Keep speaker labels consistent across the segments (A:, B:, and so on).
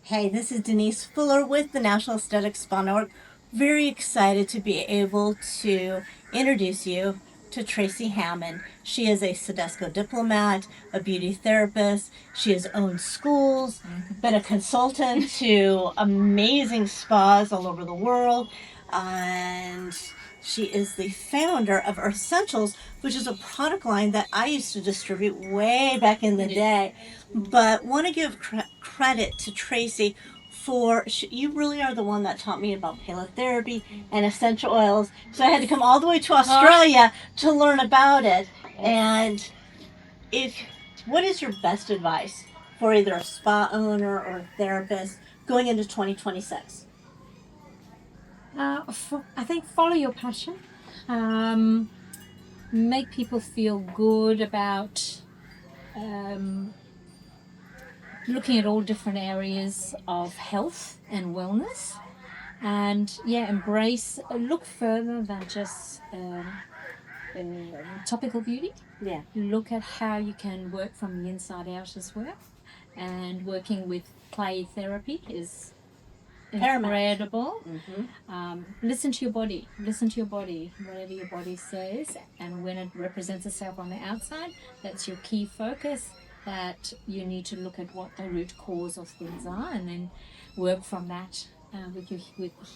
A: Hey, this is Denise Fuller with the National Aesthetic Spa Network. Very excited to be able to introduce you to Tracey Hammond. She is a CIDESCO Diplomat, a beauty therapist. She has owned schools, been a consultant to amazing spas all over the world, and she is the founder of EarthSentials, which is a product line that I used to distribute way back in the day. But want to give credit to Tracey for you really are the one that taught me about pelo-therapy and essential oils. So I had to come all the way to Australia to learn about it. And what is your best advice for either a spa owner or a therapist going into 2026?
B: I think follow your passion. Make people feel good about looking at all different areas of health and wellness. And look further than just topical beauty.
A: Yeah.
B: Look at how you can work from the inside out as well. And working with clay therapy is incredible. Listen to your body. Listen to your body, whatever your body says. And when it represents itself on the outside, that's your key focus, that you need to look at what the root cause of things are and then work from that with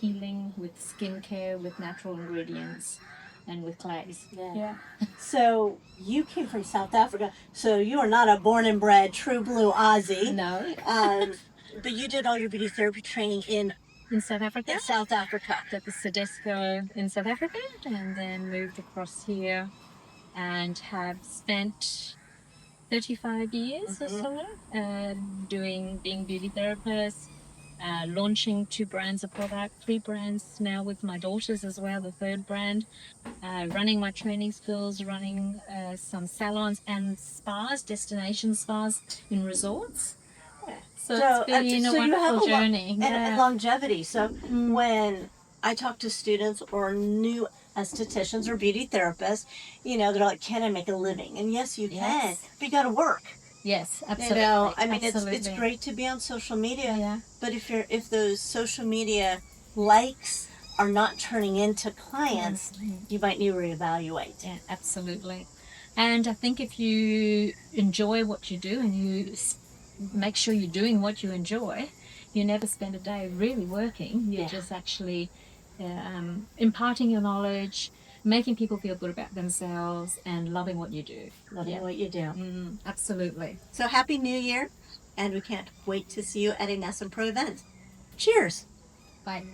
B: healing, with skincare, with natural ingredients, and with clays.
A: Yeah. So you came from South Africa, so you are not a born and bred true blue Aussie.
B: No.
A: But you did all your beauty therapy training in
B: South Africa.
A: In South Africa.
B: At the CIDESCO in South Africa, and then moved across here and have spent 35 years or so being beauty therapist, launching 2 brands of product, 3 brands now with my daughters as well, the 3rd brand, running my training schools, running some salons and spas, destination spas in resorts. So it's been a wonderful journey.
A: And longevity. So when I talk to students or new estheticians or beauty therapists, they're like, can I make a living? And yes, you can, but you got to work.
B: Yes, absolutely.
A: I mean, it's great to be on social media, but if those social media likes are not turning into clients, you might need to reevaluate.
B: Yeah, absolutely. And I think if you enjoy what you do and you make sure you're doing what you enjoy, you never spend a day really working. You're just actually imparting your knowledge, making people feel good about themselves, and loving what you do.
A: Loving what you do.
B: Absolutely.
A: So Happy New Year, and we can't wait to see you at a NASNPRO event. Cheers.
B: Bye.